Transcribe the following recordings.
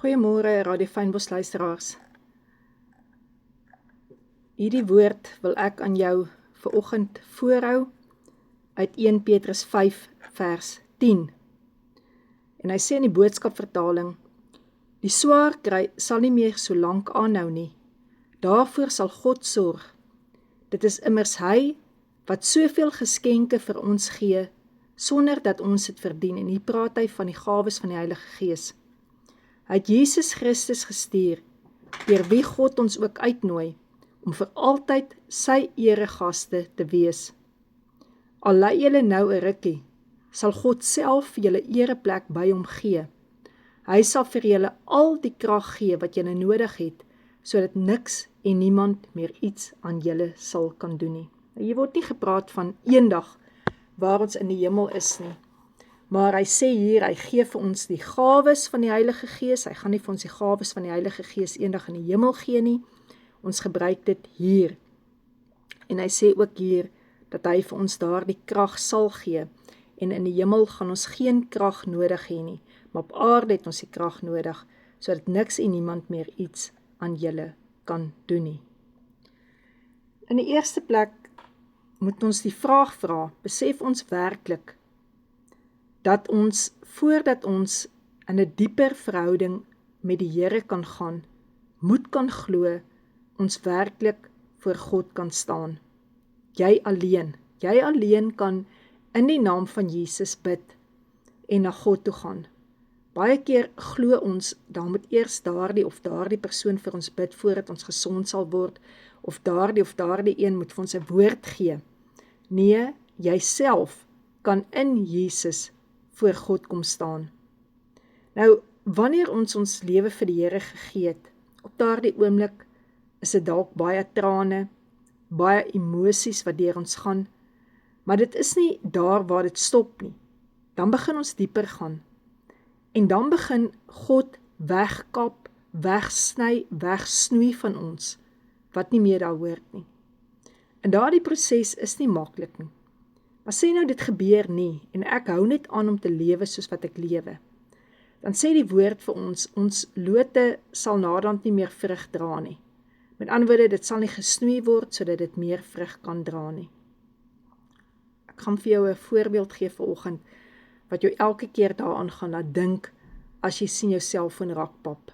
Goeiemôre Radio Fynbos luisteraars. Hierdie woord wil ek aan jou vanoggend voorhou uit 1 Petrus 5 vers 10. En hy sê in die boodskapvertaling: die swaar kry sal nie meer so lank aanhou nie. Daarvoor sal God sorg. Dit is immers hy wat soveel geskenke vir ons gee sonder dat ons dit verdien. En hier praat hy van die gawes van die Heilige Gees. Hy het Jesus Christus gestuur, deur wie God ons ook uitnooi, om vir altyd sy eregaste te wees. Al lei julle nou 'n rukkie, sal God self vir julle ereplek by hom gee. Hy sal vir julle al die krag gee wat julle nodig het, sodat niks en niemand meer iets aan julle sal kan doen nie. Hier word nie gepraat van eendag waar ons in die hemel is nie. Maar hy sê hier, hy gee vir ons die gawes van die Heilige Gees. Hy gaan nie vir ons die gawes van die Heilige Gees eendag in die hemel gee nie. Ons gebruik dit hier. En hy sê ook hier, dat hy vir ons daar die krag sal gee. En in die hemel gaan ons geen krag nodig hê nie. Maar op aarde het ons die krag nodig, sodat niks en niemand meer iets aan julle kan doen nie. In die eerste plek moet ons die vraag vra, besef ons werklik dat ons, voordat ons in 'n dieper verhouding met die Here kan gaan, moet kan glo, ons werklik voor God kan staan. Jy alleen kan in die naam van Jesus bid en na God toe gaan. Baie keer glo ons, daar moet eers daardie persoon vir ons bid, voordat ons gesond sal word, of daardie een moet vir ons 'n woord gee. Nee, jy self kan in Jesus voor God kom staan. Nou, wanneer ons lewe vir die Here gegee het, op daardie oomblik is dit dalk baie trane, baie emosies wat deur ons gaan, maar dit is nie daar waar dit stop nie. Dan begin ons dieper gaan, en dan begin God wegkap, wegsny, wegsnoei van ons, wat nie meer daar hoort nie. En daardie proses is nie maklik nie. Maar sê nou dit gebeur nie, en ek hou net aan om te lewe soos wat ek lewe. Dan sê die woord vir ons, ons lote sal naderhand nie meer vrug dra nie. Met ander woorde, dit sal nie gesnoei word, sodat dit meer vrug kan dra nie. Ek gaan vir jou 'n voorbeeld gee vanoggend, wat jou elke keer daaraan gaan laat dink, as jy sien jou selfoon raak pap.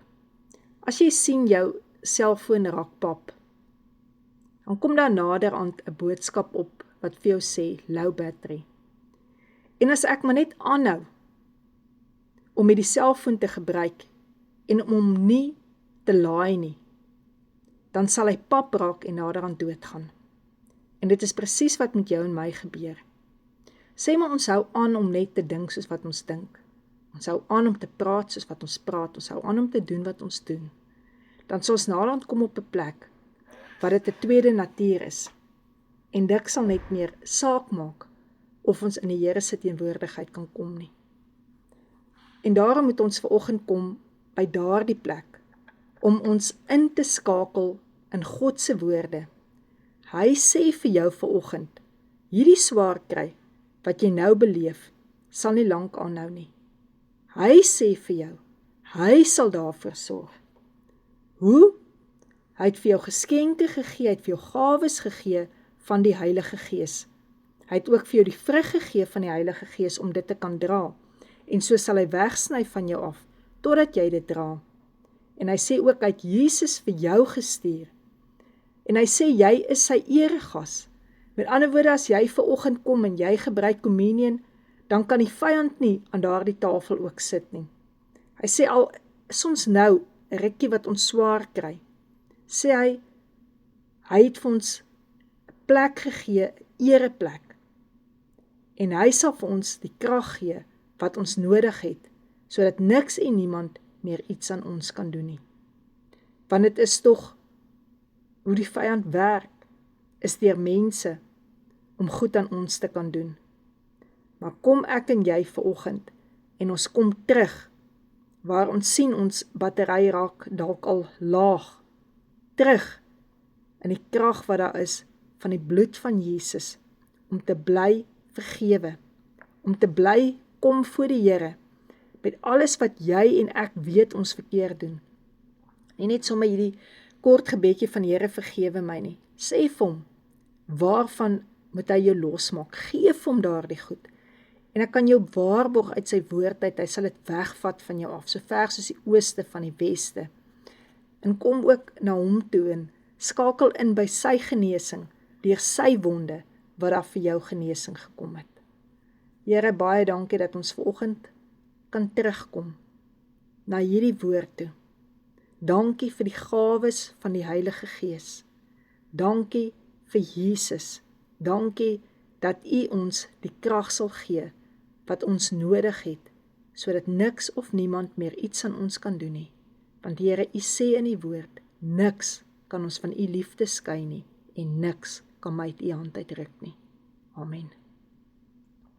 As jy sien jou selfoon raak pap, dan kom daar naderhand 'n boodskap op, wat vir jou sê, low battery. En as ek maar net aanhou, om met die selfoon te gebruik, en om hom nie te laai nie, dan sal hy pap raak en naderhand doodgaan. En dit is presies wat met jou en my gebeur. Sê maar ons hou aan om net te dink soos wat ons dink. Ons hou aan om te praat soos wat ons praat. Ons hou aan om te doen wat ons doen. Dan sal ons naderhand kom op 'n plek, waar dit 'n tweede natuur is. En dit sal net meer saak maak, of ons in die Here se teenwoordigheid kan kom nie. En daarom moet ons vanoggend kom, by daardie plek, om ons in te skakel in God se woorde. Hy sê vir jou vanoggend, hierdie swaar kry, wat jy nou beleef, sal nie lank aanhou nie. Hy sê vir jou, hy sal daarvoor sorg. Hoe? Hy het vir jou geskenke gegee, hy het vir jou gawes gegee van die Heilige Gees. Hy het ook vir jou die vrug gegee van die Heilige Gees om dit te kan dra. En so sal hy wegsny van jou af, totdat jy dit dra. En hy sê ook, hy het Jesus vir jou gestuur. En hy sê, jy is sy eregas. Met ander woorde, as jy vanoggend kom en jy gebruik kommunion, dan kan die vyand nie aan daardie tafel ook sit nie. Hy sê al, soms nou, 'n rukkie wat ons swaar kry, sê hy het vir ons 'n plek gegee, 'n ereplek. En hy sal vir ons die krag gee, wat ons nodig het, sodat niks en niemand meer iets aan ons kan doen nie. Want dit is tog, hoe die vyand werk, is deur mense, om goed aan ons te kan doen. Maar kom ek en jy vanoggend, en ons kom terug, waar ons sien ons battery raak dalk al laag, terug, in die krag wat daar is, van die bloed van Jesus, om te bly vergewe, om te bly kom voor die Here, met alles wat jy en ek weet ons verkeerd doen. Nie net sommer hierdie kort gebedjie van Here vergewe my nie. Sê vir hom, waarvan moet hy jou losmaak? Geef hom daardie goed. En ek kan jou waarborg uit sy woord uit, hy sal dit wegvat van jou af, so ver soos die ooste van die weste. En kom ook na hom toe en skakel in by sy genesing, deur sy wonde, wat daar vir jou genesing gekom het. Here, baie dankie dat ons vanoggend kan terugkom na hierdie woord toe. Dankie vir die gawes van die Heilige Gees. Dankie vir Jesus. Dankie dat U ons die krag sal gee wat ons nodig het, sodat niks of niemand meer iets aan ons kan doen nie. Want Here, U sê in die woord, niks kan ons van U liefde skei nie, en niks kan my uit U hand uitruk nie. Amen.